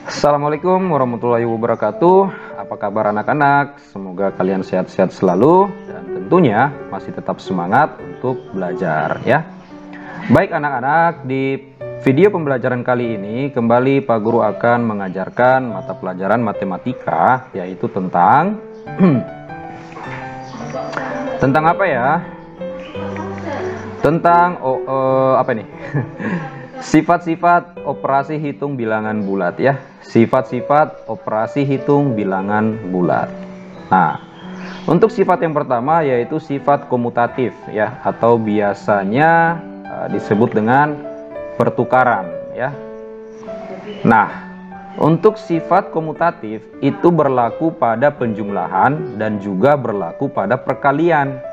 Assalamualaikum warahmatullahi wabarakatuh. Apa kabar anak-anak? Semoga kalian sehat-sehat selalu dan tentunya masih tetap semangat untuk belajar ya. Baik anak-anak, di video pembelajaran kali ini kembali Pak Guru akan mengajarkan mata pelajaran matematika, yaitu tentang tentang apa ya? Tentang apa nih? Sifat-sifat operasi hitung bilangan bulat ya. Sifat-sifat operasi hitung bilangan bulat. Nah, untuk sifat yang pertama yaitu sifat komutatif ya, atau biasanya disebut dengan pertukaran ya. Nah, untuk sifat komutatif itu berlaku pada penjumlahan dan juga berlaku pada perkalian.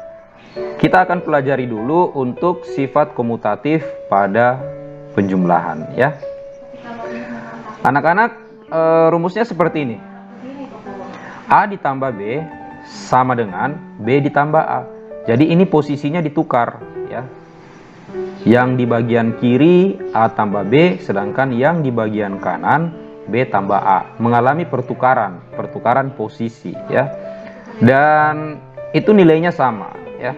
Kita akan pelajari dulu untuk sifat komutatif pada penjumlahan ya. Anak-anak, rumusnya seperti ini. A ditambah B sama dengan B ditambah A. Jadi ini posisinya ditukar ya. Yang di bagian kiri A tambah B, sedangkan yang di bagian kanan B tambah A. Mengalami pertukaran posisi ya. Dan itu nilainya sama ya.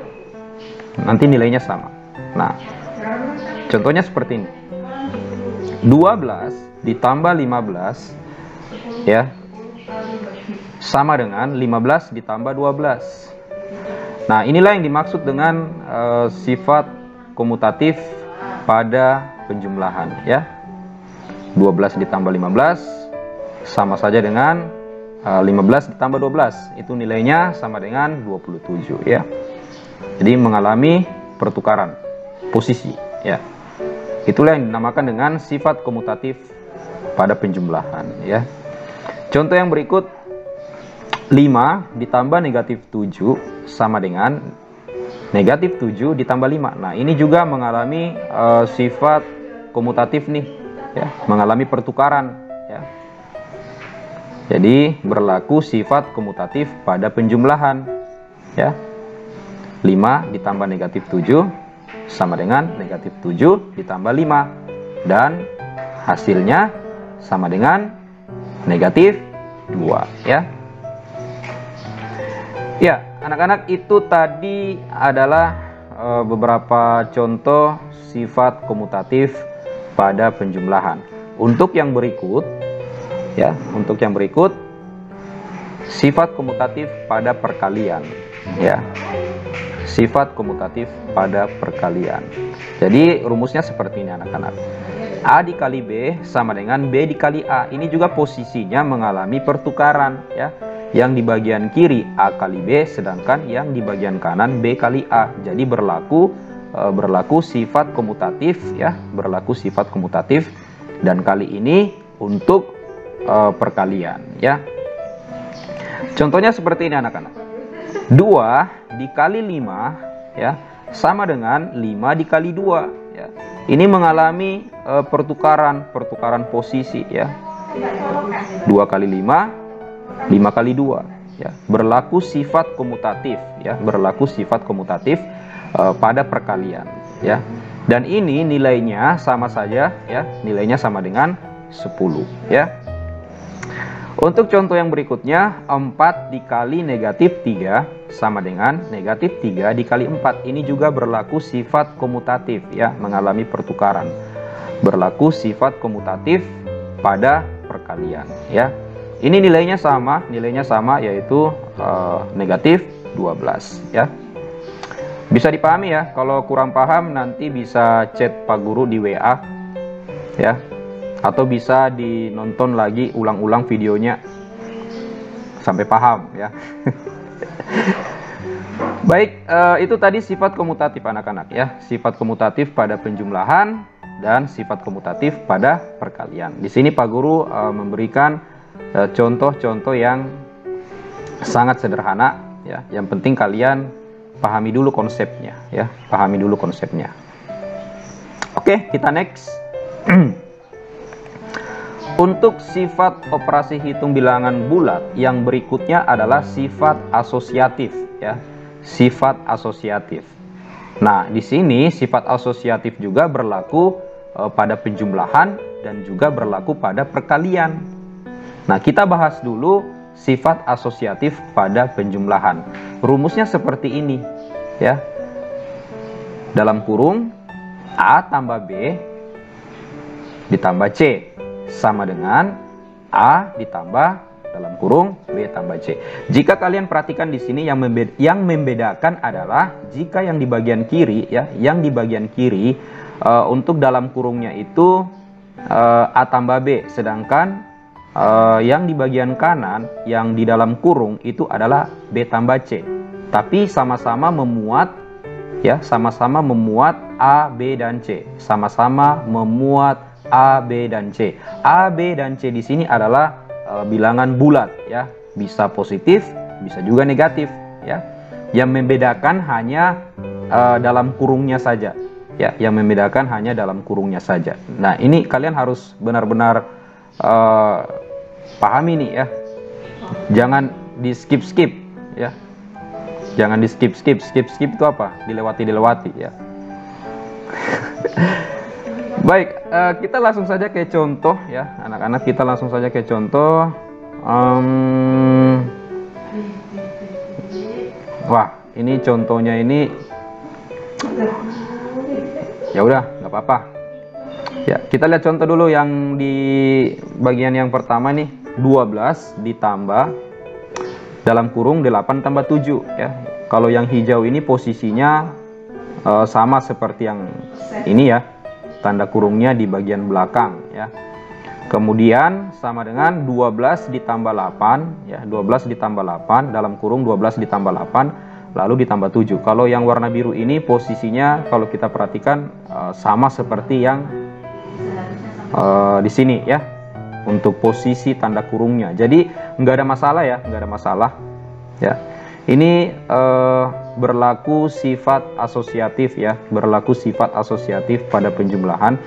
Nanti nilainya sama. Nah, contohnya seperti ini. 12 ditambah 15 ya sama dengan 15 ditambah 12. Nah, inilah yang dimaksud dengan sifat komutatif pada penjumlahan ya. 12 ditambah 15 sama saja dengan 15 ditambah 12. Itu nilainya sama dengan 27 ya. Jadi mengalami pertukaran posisi ya. Itulah yang dinamakan dengan sifat komutatif pada penjumlahan ya. Contoh yang berikut, 5 ditambah negatif 7 sama dengan negatif 7 ditambah 5. Nah, ini juga mengalami sifat komutatif nih ya, mengalami pertukaran ya. Jadi berlaku sifat komutatif pada penjumlahan ya. 5 ditambah negatif 7 sama dengan negatif 7 ditambah 5, dan hasilnya sama dengan negatif 2 ya. Ya, anak-anak, itu tadi adalah beberapa contoh sifat komutatif pada penjumlahan. Untuk yang berikut ya, sifat komutatif pada perkalian ya. Sifat komutatif pada perkalian. Jadi rumusnya seperti ini anak-anak. A dikali B sama dengan B dikali A. Ini juga posisinya mengalami pertukaran ya. Yang di bagian kiri A kali B, sedangkan yang di bagian kanan B kali A. Jadi berlaku sifat komutatif ya, berlaku sifat komutatif, dan kali ini untuk perkalian ya. Contohnya seperti ini anak-anak. 2 dikali 5 ya sama dengan 5 dikali 2 ya. Ini mengalami pertukaran posisi ya. 2 kali 5, 5 kali 2 ya. Berlaku sifat komutatif ya, berlaku sifat komutatif pada perkalian ya. Dan ini nilainya sama saja ya, nilainya sama dengan 10 ya. Untuk contoh yang berikutnya, 4 dikali negatif 3 sama dengan negatif 3 dikali 4. Ini juga berlaku sifat komutatif ya, mengalami pertukaran. Berlaku sifat komutatif pada perkalian ya. Ini nilainya sama yaitu negatif 12 ya. Bisa dipahami ya. Kalau kurang paham nanti bisa chat Pak Guru di WA ya. Atau bisa dinonton lagi ulang-ulang videonya sampai paham ya. Baik, itu tadi sifat komutatif anak-anak ya. Sifat komutatif pada penjumlahan dan sifat komutatif pada perkalian. Di sini Pak Guru memberikan contoh-contoh yang sangat sederhana ya. Yang penting kalian pahami dulu konsepnya ya. Pahami dulu konsepnya. Oke, kita next. Untuk sifat operasi hitung bilangan bulat yang berikutnya adalah sifat asosiatif ya. Sifat asosiatif. Nah, di sini sifat asosiatif juga berlaku pada penjumlahan dan juga berlaku pada perkalian. Nah, kita bahas dulu sifat asosiatif pada penjumlahan. Rumusnya seperti ini, ya. Dalam kurung A tambah B ditambah C sama dengan A ditambah dalam kurung B tambah C. Jika kalian perhatikan di sini yang membedakan adalah jika yang di bagian kiri, ya, yang di bagian kiri untuk dalam kurungnya itu A tambah B, sedangkan yang di bagian kanan yang di dalam kurung itu adalah B tambah C. Tapi sama-sama memuat, ya, sama-sama memuat A, B dan C, sama-sama memuat A, B dan C. A, B dan C di sini adalah bilangan bulat, ya, bisa positif, bisa juga negatif, ya. Yang membedakan hanya dalam kurungnya saja, ya. Yang membedakan hanya dalam kurungnya saja. Nah, ini kalian harus benar-benar pahami nih, ya. Jangan di skip ya. Jangan di skip itu apa? Dilewati ya. Baik, kita langsung saja ke contoh, ya, anak-anak. Kita langsung saja ke contoh. Wah, ini contohnya ini. Ya udah, nggak apa-apa. Ya, kita lihat contoh dulu yang di bagian yang pertama nih, 12 ditambah dalam kurung 8 tambah 7, ya. Kalau yang hijau ini posisinya sama seperti yang ini, ya. Tanda kurungnya di bagian belakang, ya. Kemudian sama dengan 12 ditambah 8, ya. 12 ditambah 8 dalam kurung 12 ditambah 8 lalu ditambah 7. Kalau yang warna biru ini posisinya kalau kita perhatikan sama seperti yang di sini, ya, untuk posisi tanda kurungnya. Jadi nggak ada masalah, ya, nggak ada masalah, ya. Ini berlaku sifat asosiatif, ya, berlaku sifat asosiatif pada penjumlahan.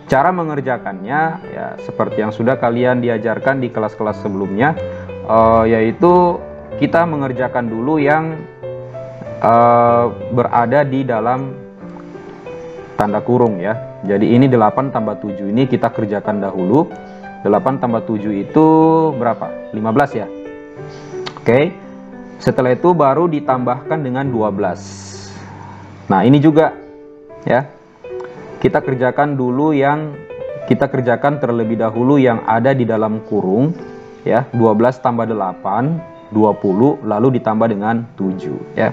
Cara mengerjakannya, ya, seperti yang sudah kalian diajarkan di kelas-kelas sebelumnya, yaitu kita mengerjakan dulu yang berada di dalam tanda kurung, ya. Jadi ini 8 tambah 7 ini kita kerjakan dahulu. 8 tambah 7 itu berapa? 15, ya. Oke. Setelah itu baru ditambahkan dengan 12. Nah, ini juga, ya. Kita kerjakan terlebih dahulu yang ada di dalam kurung, ya. 12 tambah 8, 20, lalu ditambah dengan 7, ya.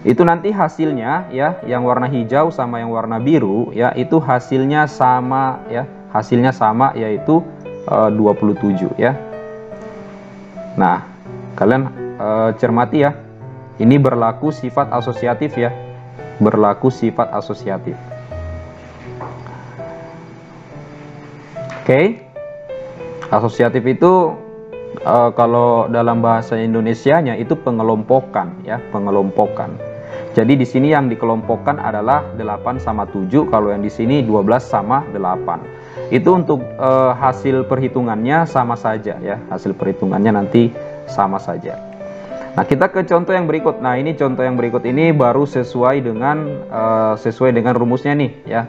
Itu nanti hasilnya, ya, yang warna hijau sama yang warna biru, ya, itu hasilnya sama, ya. Hasilnya sama, yaitu 27, ya. Nah, kalian cermati, ya. Ini berlaku sifat asosiatif, ya. Berlaku sifat asosiatif. Oke. Asosiatif itu kalau dalam bahasa Indonesianya itu pengelompokan, ya, pengelompokan. Jadi di sini yang dikelompokkan adalah 8 sama 7, kalau yang di sini 12 sama 8. Itu untuk hasil perhitungannya sama saja, ya. Hasil perhitungannya nanti sama saja. Nah, kita ke contoh yang berikut. Nah, ini contoh yang berikut ini baru sesuai dengan rumusnya nih, ya.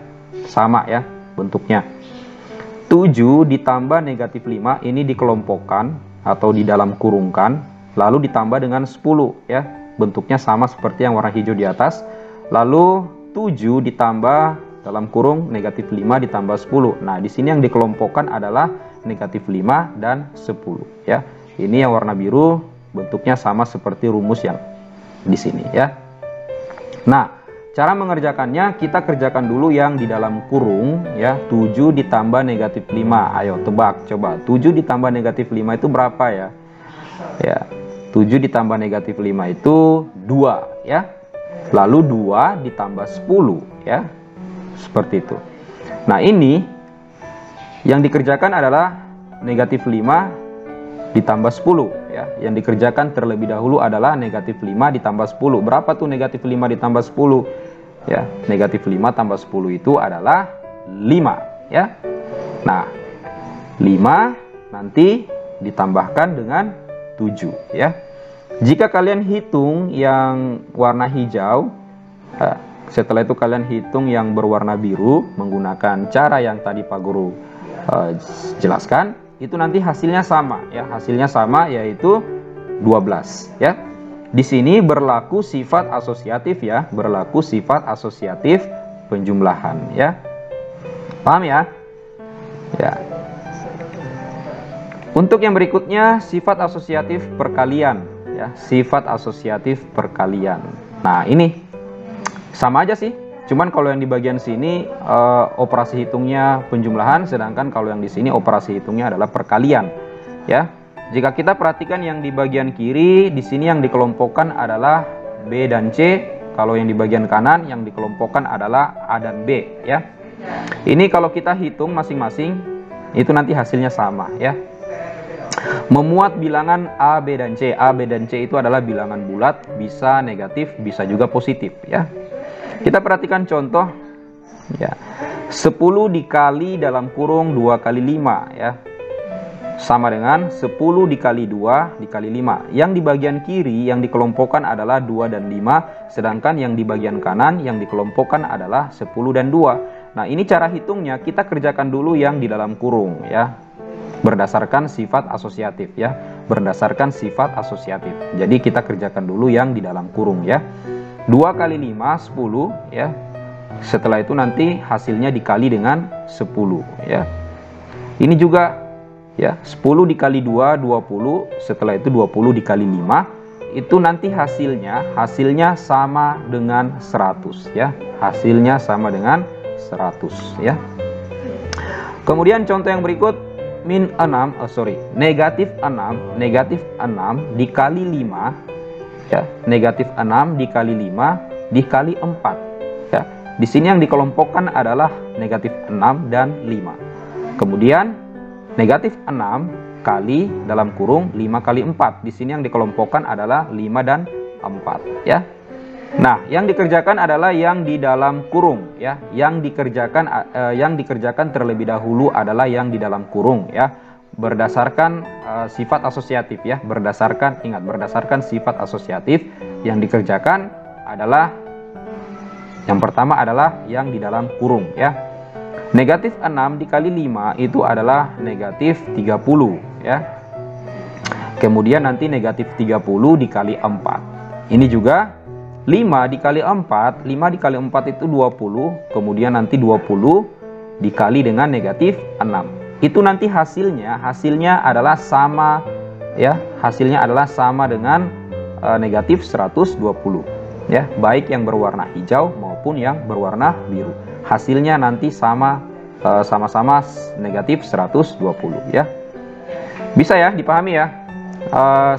Sama, ya, bentuknya. 7 ditambah negatif 5 ini dikelompokkan atau di dalam kurungkan, lalu ditambah dengan 10, ya. Bentuknya sama seperti yang warna hijau di atas. Lalu 7 ditambah dalam kurung negatif 5 ditambah 10. Nah, di sini yang dikelompokkan adalah negatif 5 dan 10, ya. Ini yang warna biru, bentuknya sama seperti rumus yang di sini, ya. Nah, cara mengerjakannya kita kerjakan dulu yang di dalam kurung, ya. 7 ditambah negatif 5. Ayo tebak, coba. 7 ditambah negatif 5 itu berapa, ya? Ya, 7 ditambah negatif 5 itu 2, ya. Lalu 2 ditambah 10, ya. Seperti itu. Nah, ini yang dikerjakan adalah negatif 5 ditambah 10, ya. Yang dikerjakan terlebih dahulu adalah negatif 5 ditambah 10. Berapa tuh negatif 5 ditambah 10? Ya, negatif 5 tambah 10 itu adalah 5, ya. Nah, 5 nanti ditambahkan dengan 7, ya. Jika kalian hitung yang warna hijau, Setelah itu kalian hitung yang berwarna biru menggunakan cara yang tadi Pak Guru jelaskan. Itu nanti hasilnya sama ya, hasilnya sama yaitu 12 ya. Di sini berlaku sifat asosiatif ya, berlaku sifat asosiatif penjumlahan ya. Paham ya? Ya. Untuk yang berikutnya sifat asosiatif perkalian ya, sifat asosiatif perkalian. Nah, ini sama aja sih. Cuman kalau yang di bagian sini operasi hitungnya penjumlahan, sedangkan kalau yang di sini operasi hitungnya adalah perkalian ya. Jika kita perhatikan yang di bagian kiri, di sini yang dikelompokkan adalah B dan C. Kalau yang di bagian kanan yang dikelompokkan adalah A dan B ya. Ini kalau kita hitung masing-masing itu nanti hasilnya sama ya. Memuat bilangan A, B, dan C. A, B, dan C itu adalah bilangan bulat, bisa negatif, bisa juga positif ya. Kita perhatikan contoh ya. 10 dikali dalam kurung 2 kali 5 ya, sama dengan 10 dikali 2 dikali 5. Yang di bagian kiri yang dikelompokkan adalah 2 dan 5, sedangkan yang di bagian kanan yang dikelompokkan adalah 10 dan 2. Nah, ini cara hitungnya kita kerjakan dulu yang di dalam kurung ya, berdasarkan sifat asosiatif ya, berdasarkan sifat asosiatif. Jadi kita kerjakan dulu yang di dalam kurung ya. 2 kali 5 10 ya. Setelah itu nanti hasilnya dikali dengan 10 ya. Ini juga ya, 10 dikali 2 20, setelah itu 20 dikali 5 itu nanti hasilnya sama dengan 100 ya. Hasilnya sama dengan 100 ya. Kemudian contoh yang berikut negatif 6 dikali 5 ya, negatif 6 dikali 5 dikali 4 ya. Di sini yang dikelompokkan adalah negatif 6 dan 5. Kemudian negatif 6 kali dalam kurung 5 kali 4. Di sini yang dikelompokkan adalah 5 dan 4 ya. Nah, yang dikerjakan adalah yang di dalam kurung ya. Yang dikerjakan terlebih dahulu adalah yang di dalam kurung ya. Berdasarkan sifat asosiatif ya, berdasarkan sifat asosiatif yang dikerjakan adalah yang pertama adalah yang di dalam kurung ya. Negatif 6 dikali 5 itu adalah negatif 30 ya. Kemudian nanti negatif 30 dikali 4. Ini juga 5 dikali 4, 5 dikali 4 itu 20, kemudian nanti 20 dikali dengan negatif 6. Itu nanti hasilnya adalah sama ya, hasilnya adalah sama dengan negatif 120 ya, baik yang berwarna hijau maupun yang berwarna biru. Hasilnya nanti sama-sama negatif 120 ya. Bisa ya dipahami ya.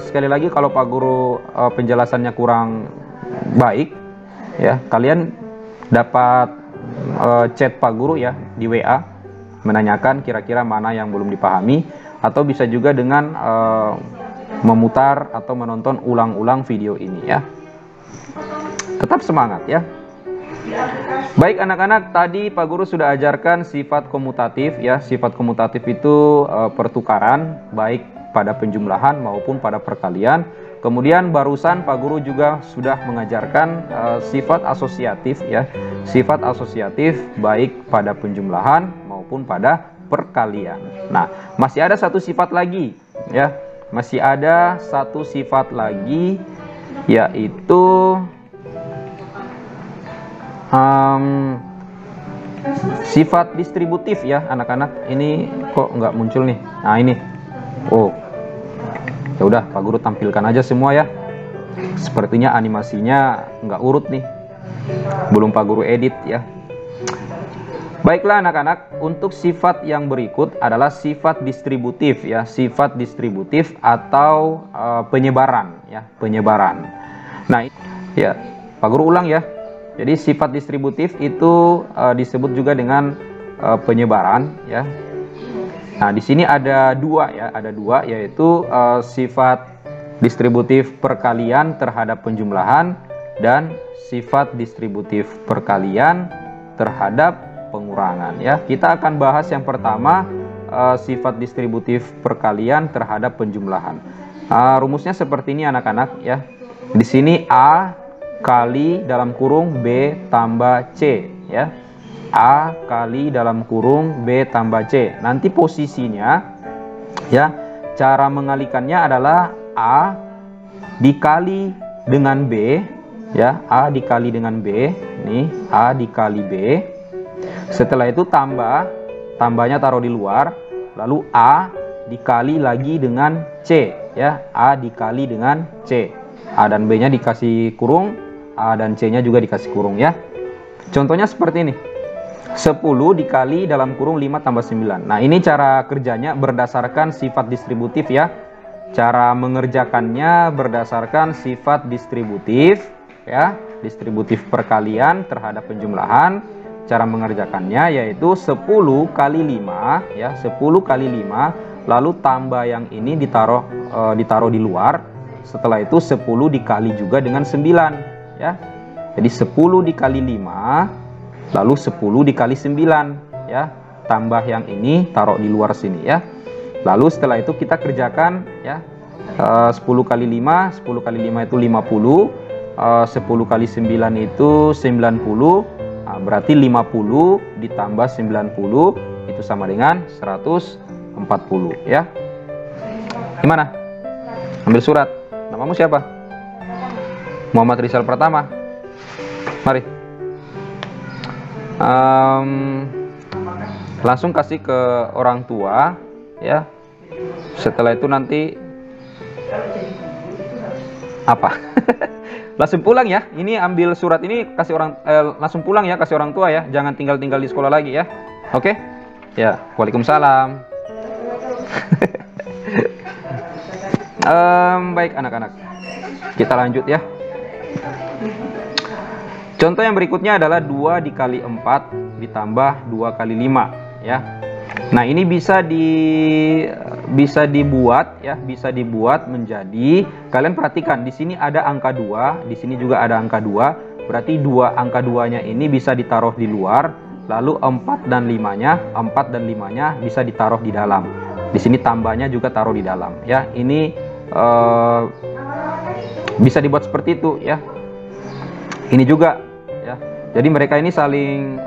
Sekali lagi kalau Pak Guru penjelasannya kurang baik ya, kalian dapat chat Pak Guru ya di WA, menanyakan kira-kira mana yang belum dipahami, atau bisa juga dengan memutar atau menonton ulang-ulang video ini ya. Tetap semangat ya. Baik anak-anak, tadi Pak Guru sudah ajarkan sifat komutatif ya. Sifat komutatif itu pertukaran baik pada penjumlahan maupun pada perkalian. Kemudian barusan Pak Guru juga sudah mengajarkan sifat asosiatif ya. Sifat asosiatif baik pada penjumlahan maupun pada perkalian. Nah, masih ada satu sifat lagi ya. Masih ada satu sifat lagi, yaitu sifat distributif ya anak-anak. Ini kok nggak muncul nih. Nah, ini. Oh. Ya udah, Pak Guru tampilkan aja semua ya. Sepertinya animasinya nggak urut nih. Belum Pak Guru edit ya. Baiklah anak-anak, untuk sifat yang berikut adalah sifat distributif ya, sifat distributif atau penyebaran ya, penyebaran. Nah, ya, Pak Guru ulang ya. Jadi sifat distributif itu disebut juga dengan penyebaran ya. Nah, di sini ada dua ya, ada dua, yaitu sifat distributif perkalian terhadap penjumlahan dan sifat distributif perkalian terhadap pengurangan ya. Kita akan bahas yang pertama sifat distributif perkalian terhadap penjumlahan. Rumusnya seperti ini anak-anak ya. Di sini A kali dalam kurung B tambah C, ya. A kali dalam kurung B tambah C. Nanti posisinya, ya, cara mengalikannya adalah A dikali dengan B, ya, A dikali dengan B, nih, A dikali B. Setelah itu tambahnya taruh di luar, lalu A dikali lagi dengan C, ya, A dikali dengan C. A dan B nya dikasih kurung, A dan C nya juga dikasih kurung, ya. Contohnya seperti ini, 10 dikali dalam kurung 5 tambah 9. Nah, ini cara kerjanya berdasarkan sifat distributif, ya. Cara mengerjakannya berdasarkan sifat distributif, ya, distributif perkalian terhadap penjumlahan. Cara mengerjakannya yaitu 10 kali 5, ya, 10 kali 5, lalu tambah yang ini ditaruh di luar. Setelah itu 10 dikali juga dengan 9, ya. Jadi 10 dikali 5, lalu 10 dikali 9, ya. Tambah yang ini taruh di luar sini, ya. Lalu setelah itu kita kerjakan, ya. 10 kali 5, 10 kali 5 itu 50, 10 kali 9 itu 90. Nah, berarti 50 ditambah 90 itu sama dengan 140, ya. Gimana? Ambil surat. Namamu siapa? Muhammad Rizal Pratama. Mari. Langsung kasih ke orang tua, ya. Setelah itu nanti apa? Langsung pulang, ya. Ini ambil surat ini kasih langsung pulang, ya, kasih orang tua, ya. Jangan tinggal-tinggal di sekolah lagi, ya. Oke? Ya, Waalaikumsalam. Baik anak-anak, kita lanjut, ya. Contoh yang berikutnya adalah 2 dikali 4 ditambah 2 kali 5, ya. Nah, ini bisa dibuat, ya, bisa dibuat menjadi, kalian perhatikan di sini ada angka 2, di sini juga ada angka 2. Berarti angka 2-nya ini bisa ditaruh di luar, lalu 4 dan 5-nya bisa ditaruh di dalam. Di sini tambahnya juga taruh di dalam, ya. Ini bisa dibuat seperti itu, ya. Ini juga, ya. Jadi mereka ini saling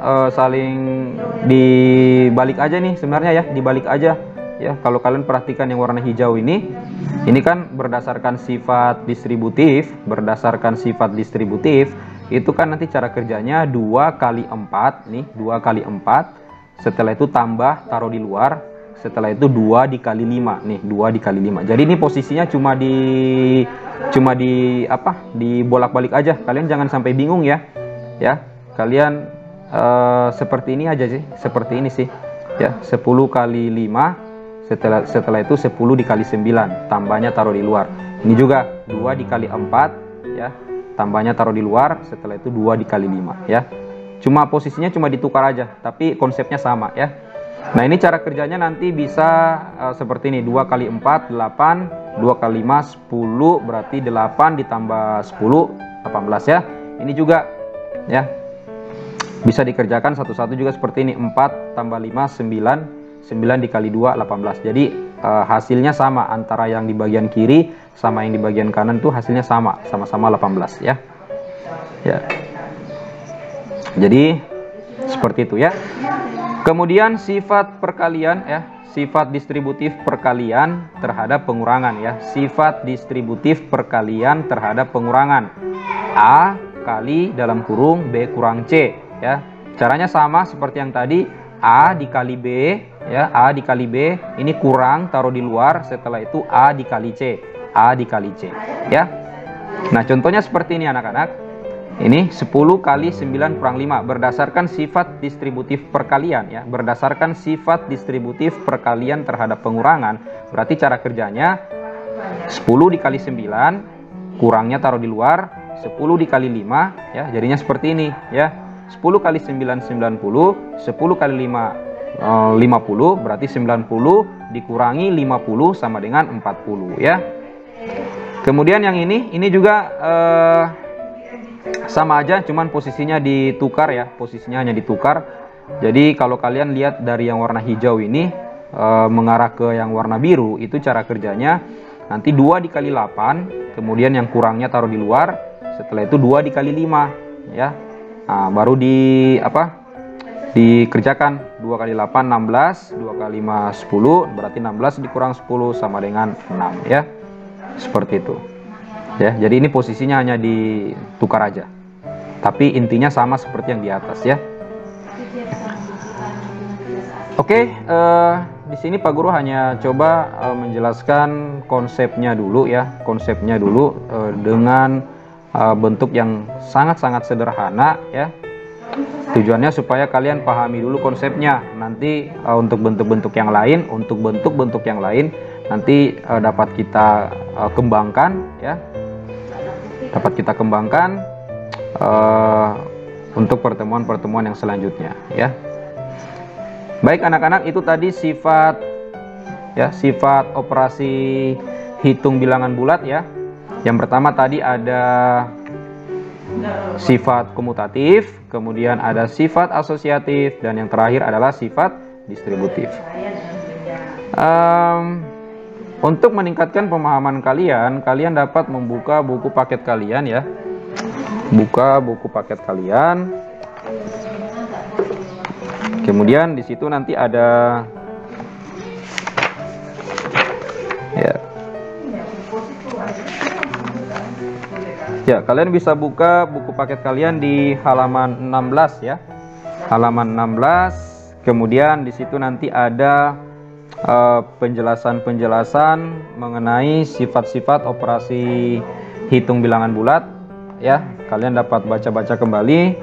dibalik aja nih sebenarnya, ya, dibalik aja, ya. Kalau kalian perhatikan yang warna hijau ini kan berdasarkan sifat distributif, itu kan nanti cara kerjanya 2 kali 4, nih, 2 kali 4. Setelah itu tambah taruh di luar. Setelah itu 2 dikali 5, nih, 2 dikali 5. Jadi ini posisinya cuma di bolak-balik aja. Kalian jangan sampai bingung, ya. Ya, kalian seperti ini aja sih, seperti ini sih, ya. 10 kali 5, setelah itu 10 dikali 9, tambahnya taruh di luar. Ini juga 2 dikali 4, ya, tambahnya taruh di luar. Setelah itu 2 dikali 5, ya. Cuma posisinya cuma ditukar aja, tapi konsepnya sama, ya. Nah, ini cara kerjanya nanti bisa seperti ini, 2 kali 4, 8, 2 kali 5, 10, berarti 8 ditambah 10, 18, ya. Ini juga, ya, bisa dikerjakan satu-satu juga seperti ini, 4 tambah 5, 9, 9 dikali 2, 18. Jadi hasilnya sama, antara yang di bagian kiri sama yang di bagian kanan tuh hasilnya sama-sama 18, ya. Ya. Jadi seperti itu, ya. Kemudian sifat perkalian, ya, sifat distributif perkalian terhadap pengurangan, ya. Sifat distributif perkalian terhadap pengurangan. A kali dalam kurung B kurang C, ya. Caranya sama seperti yang tadi, A dikali B, ya, A dikali B, ini kurang taruh di luar. Setelah itu A dikali C, A dikali C, ya. Nah, contohnya seperti ini anak-anak. Ini 10 kali 9 kurang 5 berdasarkan sifat distributif perkalian, ya. Berdasarkan sifat distributif perkalian terhadap pengurangan. Berarti cara kerjanya 10 dikali 9, kurangnya taruh di luar, 10 dikali 5, ya. Jadinya seperti ini, ya. 10 kali 9 90, 10 kali 5 50, berarti 90 dikurangi 50 sama dengan 40, ya. Kemudian yang ini juga sama aja, cuman posisinya ditukar, ya. Posisinya hanya ditukar. Jadi kalau kalian lihat dari yang warna hijau ini mengarah ke yang warna biru, itu cara kerjanya nanti 2 dikali 8, kemudian yang kurangnya taruh di luar. Setelah itu 2 dikali 5 ya. Nah, baru dikerjakan. 2 kali 8 16, 2 kali 5 10, berarti 16 dikurang 10 sama dengan 6 ya. Seperti itu. Ya, jadi ini posisinya hanya ditukar aja. Tapi intinya sama seperti yang di atas ya. Oke, di sini Pak Guru hanya coba menjelaskan konsepnya dulu ya, dengan bentuk yang sangat-sangat sederhana ya. Tujuannya supaya kalian pahami dulu konsepnya. Nanti untuk bentuk-bentuk yang lain, nanti dapat kita kembangkan ya. Dapat kita kembangkan untuk pertemuan-pertemuan yang selanjutnya ya. Baik anak-anak, itu tadi sifat operasi hitung bilangan bulat ya. Yang pertama tadi ada sifat komutatif, kemudian ada sifat asosiatif, dan yang terakhir adalah sifat distributif. Untuk meningkatkan pemahaman kalian dapat membuka buku paket kalian ya. Buka buku paket kalian. Kemudian di situ nanti ada ya, kalian bisa buka buku paket kalian di halaman 16 ya. Halaman 16. Kemudian di situ nanti ada penjelasan-penjelasan mengenai sifat-sifat operasi hitung bilangan bulat ya. Kalian dapat baca-baca kembali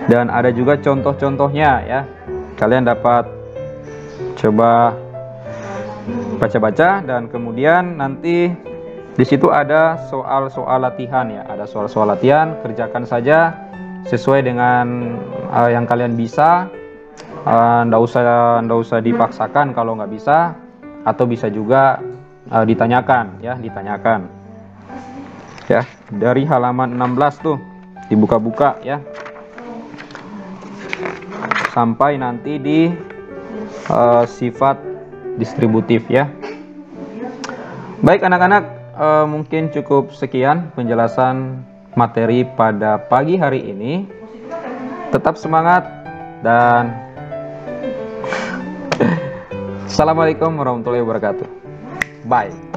dan ada juga contoh-contohnya ya. Kalian dapat coba baca-baca dan kemudian nanti di situ ada soal-soal latihan ya. Ada soal-soal latihan, kerjakan saja sesuai dengan yang kalian bisa. Nggak usah dipaksakan kalau nggak bisa, atau bisa juga ditanyakan ya, ya. Dari halaman 16 tuh dibuka-buka ya, sampai nanti di sifat distributif ya. Baik anak-anak, mungkin cukup sekian penjelasan materi pada pagi hari ini. Tetap semangat dan Assalamualaikum warahmatullahi wabarakatuh. Bye.